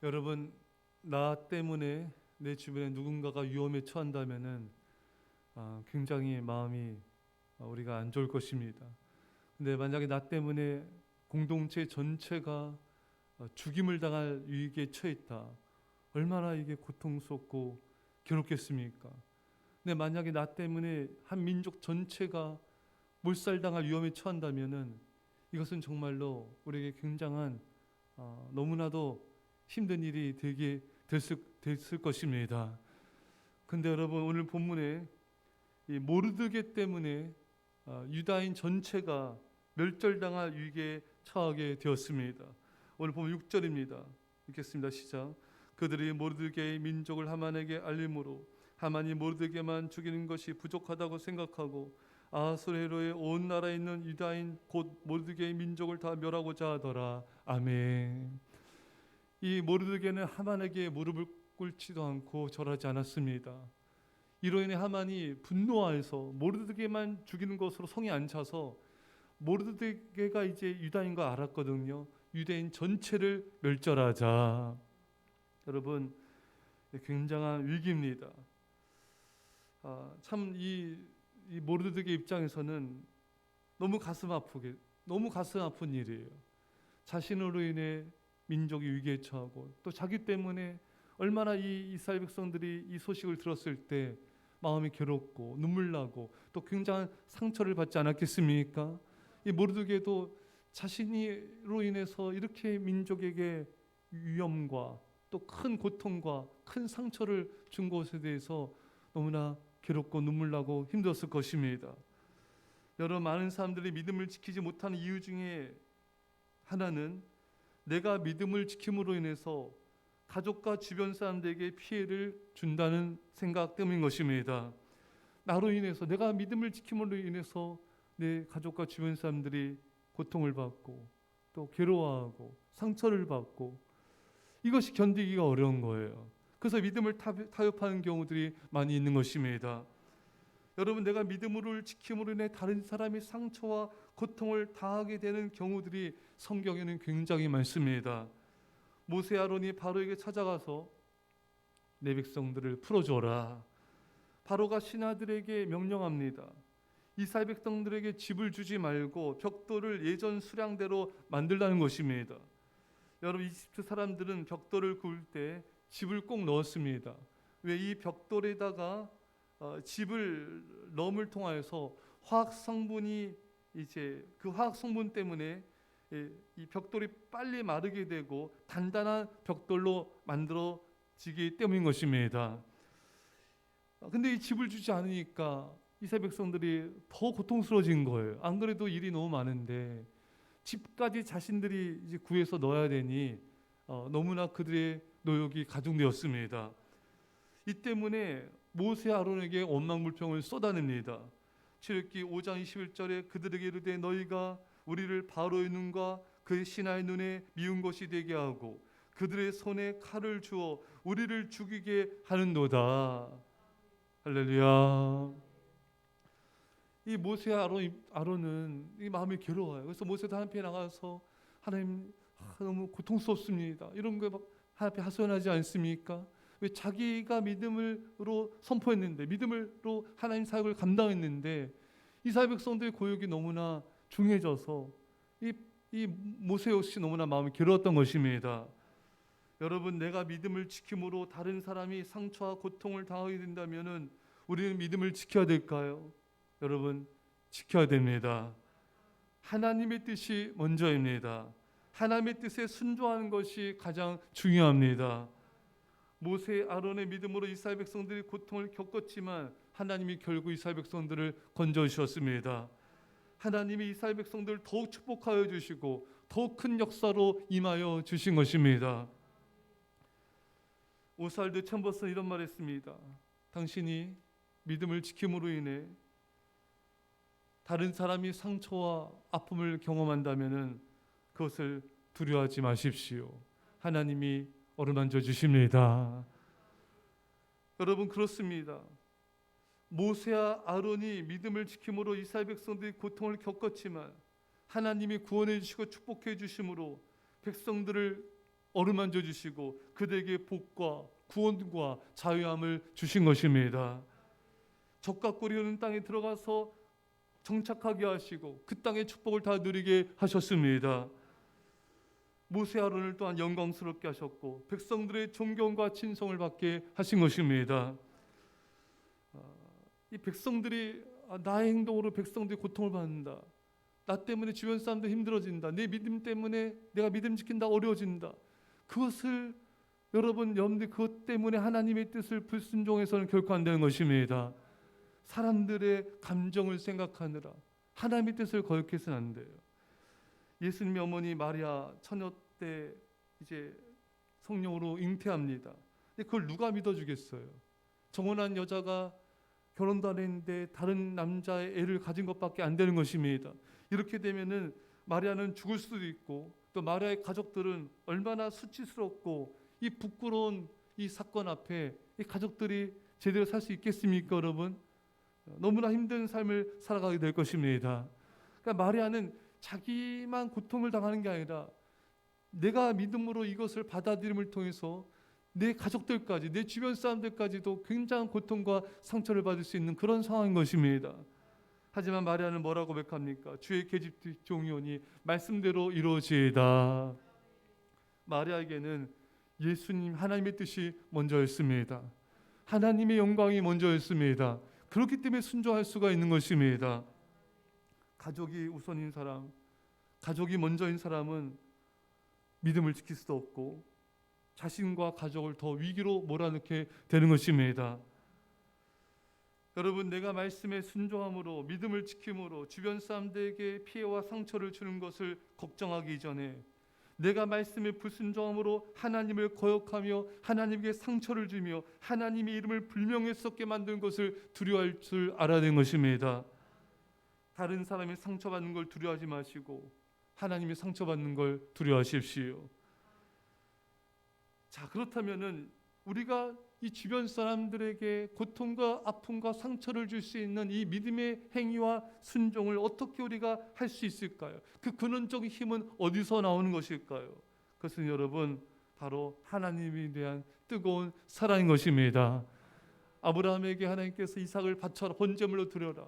여러분, 나 때문에 내 주변에 누군가가 위험에 처한다면은 굉장히 마음이 우리가 안 좋을 것입니다. 근데 만약에 나 때문에 공동체 전체가 죽임을 당할 위기에 처했다. 얼마나 이게 고통스럽고 괴롭겠습니까? 근데 만약에 나 때문에 한 민족 전체가 몰살당할 위험에 처한다면은 이것은 정말로 우리에게 굉장한 너무나도 힘든 일이 됐을 것입니다. 근데 여러분, 오늘 본문에 이 모르드게 때문에 유다인 전체가 멸절당할 위기에 처하게 되었습니다. 오늘 보면 6절입니다. 읽겠습니다. 시작. 그들이 모르드게의 민족을 하만에게 알림으로 하만이 모르드게만 죽이는 것이 부족하다고 생각하고 아하수에로의 온 나라에 있는 유다인 곧 모르드게의 민족을 다 멸하고자 하더라. 아멘. 이 모르드게는 하만에게 무릎을 꿇지도 않고 절하지 않았습니다. 이로 인해 하만이 분노하여서 모르드게만 죽이는 것으로 성이 안 차서 모르드게가 이제 유다인 거 알았거든요. 유대인 전체를 멸절하자. 여러분, 굉장한 위기입니다. 참 이 모르드게 입장에서는 너무 가슴 아픈 일이에요. 자신으로 인해 민족이 위기에 처하고 또 자기 때문에 얼마나 이 이스라엘 백성들이 이 소식을 들었을 때 마음이 괴롭고 눈물 나고 또 굉장한 상처를 받지 않았겠습니까? 이 모르드게도 자신으로 인해서 이렇게 민족에게 위험과 또 큰 고통과 큰 상처를 준 것에 대해서 너무나 괴롭고 눈물 나고 힘들었을 것입니다. 여러 많은 사람들이 믿음을 지키지 못하는 이유 중에 하나는 내가 믿음을 지킴으로 인해서 가족과 주변 사람들에게 피해를 준다는 생각 때문인 것입니다. 나로 인해서 내가 믿음을 지킴으로 인해서 내 가족과 주변 사람들이 고통을 받고 또 괴로워하고 상처를 받고 이것이 견디기가 어려운 거예요. 그래서 믿음을 타협하는 경우들이 많이 있는 것입니다. 여러분, 내가 믿음을 지킴으로 인해 다른 사람이 상처와 고통을 당하게 되는 경우들이 성경에는 굉장히 많습니다. 모세 아론이 바로에게 찾아가서 내 백성들을 풀어줘라. 바로가 신하들에게 명령합니다. 이스라엘 백성들에게 집을 주지 말고 벽돌을 예전 수량대로 만들라는 것입니다. 여러분, 이집트 사람들은 벽돌을 구울 때 집을 꼭 넣었습니다. 왜? 이 벽돌에다가 집을 넣음을 통하여서 화학 성분이 이제 그 화학 성분 때문에 이 벽돌이 빨리 마르게 되고 단단한 벽돌로 만들어지기 때문인 것입니다. 근데 이 집을 주지 않으니까 이스라엘 백성들이 더 고통스러워진 거예요. 안 그래도 일이 너무 많은데 집까지 자신들이 이제 구해서 넣어야 되니 너무나 그들의 노역이 가중되었습니다. 이 때문에 모세 아론에게 원망불평을 쏟아냅니다. 출애굽기 5장 21절에 그들에게 이르되 너희가 우리를 바로의 눈과 그의 신하의 눈에 미운 것이 되게 하고 그들의 손에 칼을 주어 우리를 죽이게 하는도다. 할렐루야. 이 모세 아론은 이 마음이 괴로워요. 그래서 모세도 하나님께 나가서 하나님, 너무 고통스럽습니다. 이런 거 하나님께 하소연하지 않습니까? 왜? 자기가 믿음으로 선포했는데, 믿음으로 하나님 사역을 감당했는데 이스라엘 백성들의 고역이 너무나 중해져서 이 모세 역시 너무나 마음이 괴로웠던 것입니다. 여러분, 내가 믿음을 지킴으로 다른 사람이 상처와 고통을 당하게 된다면은 우리는 믿음을 지켜야 될까요? 여러분, 지켜야 됩니다. 하나님의 뜻이 먼저입니다. 하나님의 뜻에 순종하는 것이 가장 중요합니다. 모세 아론의 믿음으로 이스라엘 백성들이 고통을 겪었지만 하나님이 결국 이스라엘 백성들을 건져 주셨습니다. 하나님이 이스라엘 백성들을 더욱 축복하여 주시고 더욱 큰 역사로 임하여 주신 것입니다. 오스왈드 챔버스는 이런 말했습니다. 당신이 믿음을 지킴으로 인해 다른 사람이 상처와 아픔을 경험한다면 그것을 두려워하지 마십시오. 하나님이 어루만져 주십니다. 여러분, 그렇습니다. 모세와 아론이 믿음을 지킴으로 이스라엘 백성들이 고통을 겪었지만 하나님이 구원해 주시고 축복해 주심으로 백성들을 어루만져 주시고 그들에게 복과 구원과 자유함을 주신 것입니다. 적과 꿀이 흐르는 땅에 들어가서 정착하게 하시고 그 땅의 축복을 다 누리게 하셨습니다. 모세 아론을 또한 영광스럽게 하셨고 백성들의 존경과 친송을 받게 하신 것입니다. 이 백성들이 나의 행동으로 백성들이 고통을 받는다. 나 때문에 주변 사람들 힘들어진다. 내 믿음 때문에 내가 믿음 지킨다 어려워진다. 그것을 여러분들 그것 때문에 하나님의 뜻을 불순종해서는 결코 안 되는 것입니다. 사람들의 감정을 생각하느라 하나님의 뜻을 거역해서는 안 돼요. 예수님의 어머니 마리아 처녀 때 이제 성령으로 잉태합니다. 근데 그걸 누가 믿어주겠어요? 정혼한 여자가 결혼도 안 했는데 다른 남자의 애를 가진 것밖에 안 되는 것입니다. 이렇게 되면은 마리아는 죽을 수도 있고 또 마리아의 가족들은 얼마나 수치스럽고 이 부끄러운 이 사건 앞에 이 가족들이 제대로 살 수 있겠습니까, 여러분? 너무나 힘든 삶을 살아가게 될 것입니다. 그러니까 마리아는 자기만 고통을 당하는 게 아니라 내가 믿음으로 이것을 받아들임을 통해서 내 가족들까지 내 주변 사람들까지도 굉장한 고통과 상처를 받을 수 있는 그런 상황인 것입니다. 하지만 마리아는 뭐라고 고백합니까? 주의 계집 종이오니 말씀대로 이루어지이다. 마리아에게는 예수님 하나님의 뜻이 먼저였습니다. 하나님의 영광이 먼저였습니다. 그렇기 때문에 순종할 수가 있는 것입니다. 가족이 우선인 사람, 가족이 먼저인 사람은 믿음을 지킬 수도 없고 자신과 가족을 더 위기로 몰아넣게 되는 것입니다. 여러분, 내가 말씀에 순종함으로 믿음을 지킴으로 주변 사람들에게 피해와 상처를 주는 것을 걱정하기 이전에 내가 말씀에 불순종함으로 하나님을 거역하며 하나님께 상처를 주며 하나님의 이름을 불명예스럽게 만드는 것을 두려워할 줄 알아야 되는 것입니다. 다른 사람이 상처받는 걸 두려워하지 마시고 하나님이 상처받는 걸 두려워하십시오. 자, 그렇다면은 우리가 이 주변 사람들에게 고통과 아픔과 상처를 줄 수 있는 이 믿음의 행위와 순종을 어떻게 우리가 할 수 있을까요? 그 근원적인 힘은 어디서 나오는 것일까요? 그것은 여러분 바로 하나님에 대한 뜨거운 사랑인 것입니다. 아브라함에게 하나님께서 이삭을 바쳐라, 번제물로 드려라.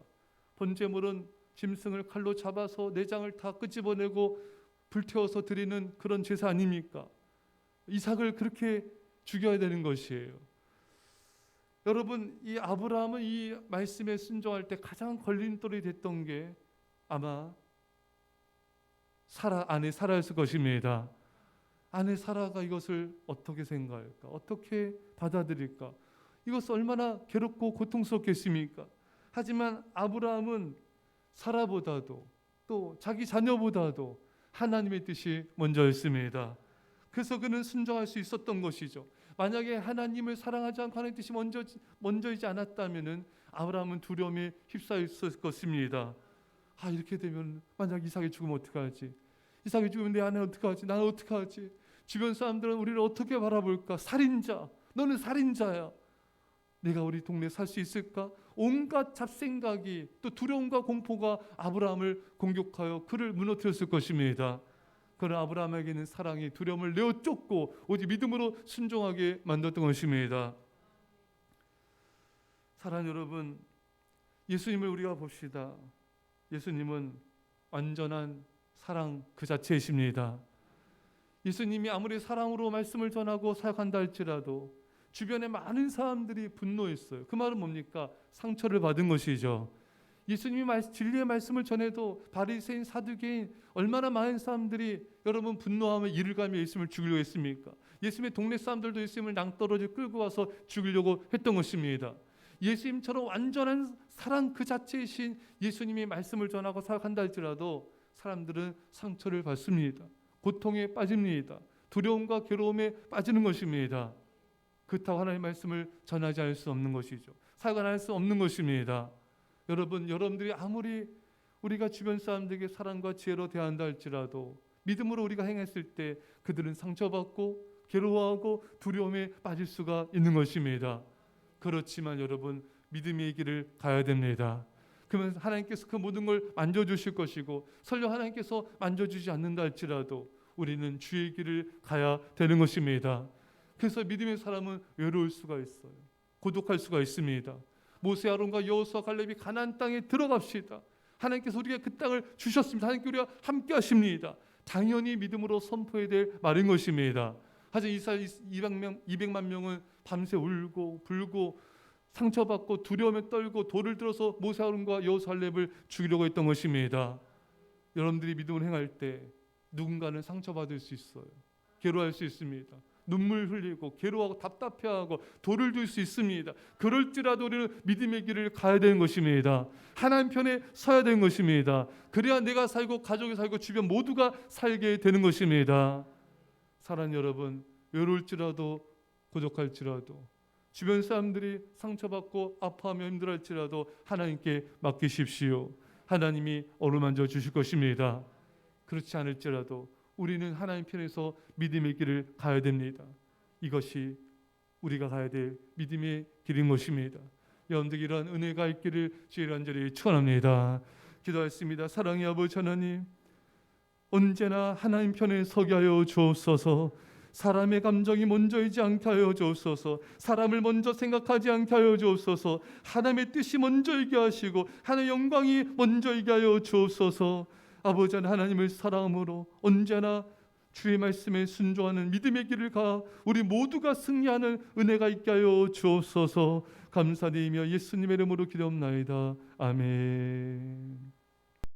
번제물은 짐승을 칼로 잡아서 내장을 다 끄집어내고 불태워서 드리는 그런 제사 아닙니까? 이삭을 그렇게 죽여야 되는 것이에요. 여러분, 이 아브라함은 이 말씀에 순종할 때 가장 걸림돌이 됐던 게 아마 아내 사라였을 것입니다. 아내 사라가 이것을 어떻게 생각할까? 어떻게 받아들일까? 이것은 얼마나 괴롭고 고통스럽겠습니까? 하지만 아브라함은 사라보다도 또 자기 자녀보다도 하나님의 뜻이 먼저였습니다. 그래서 그는 순종할 수 있었던 것이죠. 만약에 하나님을 사랑하지 않고 하나님의 뜻이 먼저이지 않았다면은 아브라함은 두려움에 휩싸였을 것입니다. 이렇게 되면 만약 이삭이 죽으면 어떡하지? 이삭이 죽으면 내 아내는 어떡하지? 나는 어떡하지? 주변 사람들은 우리를 어떻게 바라볼까? 살인자, 너는 살인자야. 내가 우리 동네에 살 수 있을까? 온갖 잡생각이 또 두려움과 공포가 아브라함을 공격하여 그를 무너뜨렸을 것입니다. 그러나 아브라함에게는 사랑이 두려움을 내어 쫓고 오직 믿음으로 순종하게 만들었던 것입니다. 사랑하는 여러분, 예수님을 우리가 봅시다. 예수님은 완전한 사랑 그 자체이십니다. 예수님이 아무리 사랑으로 말씀을 전하고 사역한다 할지라도 주변에 많은 사람들이 분노했어요. 그 말은 뭡니까? 상처를 받은 것이죠. 예수님이 진리의 말씀을 전해도 바리새인 사두개인 얼마나 많은 사람들이 여러분 분노하며 이를 가며 예수님을 죽이려고 했습니까? 예수님의 동네 사람들도 예수님을 낭떠러지 끌고 와서 죽이려고 했던 것입니다. 예수님처럼 완전한 사랑 그 자체이신 예수님이 말씀을 전하고 사역한다 할지라도 사람들은 상처를 받습니다. 고통에 빠집니다. 두려움과 괴로움에 빠지는 것입니다. 그렇다고 하나님의 말씀을 전하지 않을 수 없는 것이죠. 사역을 할 수 없는 것입니다. 여러분들이 아무리 우리가 주변 사람들에게 사랑과 지혜로 대한다 할지라도 믿음으로 우리가 행했을 때 그들은 상처받고 괴로워하고 두려움에 빠질 수가 있는 것입니다. 그렇지만 여러분, 믿음의 길을 가야 됩니다. 그러면 하나님께서 그 모든 걸 만져주실 것이고 설령 하나님께서 만져주지 않는다 할지라도 우리는 주의 길을 가야 되는 것입니다. 그래서 믿음의 사람은 외로울 수가 있어요. 고독할 수가 있습니다. 모세, 아론과 여호수아, 갈렙이 가나안 땅에 들어갑시다. 하나님께서 우리가 그 땅을 주셨습니다. 하나님께 우리가 함께 하십니다. 당연히 믿음으로 선포해야 될 말인 것입니다. 하지만 이스라엘 200만 명은 밤새 울고 불고 상처받고 두려움에 떨고 돌을 들어서 모세, 아론과 여호수아, 갈렙을 죽이려고 했던 것입니다. 여러분들이 믿음을 행할 때 누군가는 상처받을 수 있어요. 괴로워할 수 있습니다. 눈물 흘리고 괴로워하고 답답해하고 돌을 들 수 있습니다. 그럴지라도 우리는 믿음의 길을 가야 되는 것입니다. 하나님 편에 서야 되는 것입니다. 그래야 내가 살고 가족이 살고 주변 모두가 살게 되는 것입니다. 사랑하는 여러분, 외로울지라도 고독할지라도 주변 사람들이 상처받고 아파하며 힘들어할지라도 하나님께 맡기십시오. 하나님이 어루만져 주실 것입니다. 그렇지 않을지라도 우리는 하나님 편에서 믿음의 길을 가야 됩니다. 이것이 우리가 가야 될 믿음의 길인 것입니다. 여러분들 이러한 은혜가 있기를 주의 간절히 축원합니다. 기도하겠습니다. 사랑의 아버지 하나님, 언제나 하나님 편에 서게 하여 주옵소서. 사람의 감정이 먼저이지 않게 하여 주옵소서. 사람을 먼저 생각하지 않게 하여 주옵소서. 하나님의 뜻이 먼저이게 하시고 하나님의 영광이 먼저이게 하여 주옵소서. 아버지 하나님을 사랑함으로 언제나 주의 말씀에 순종하는 믿음의 길을 가 우리 모두가 승리하는 은혜가 있게 하여 주옵소서. 감사드리며 예수님의 이름으로 기도합나이다. 아멘.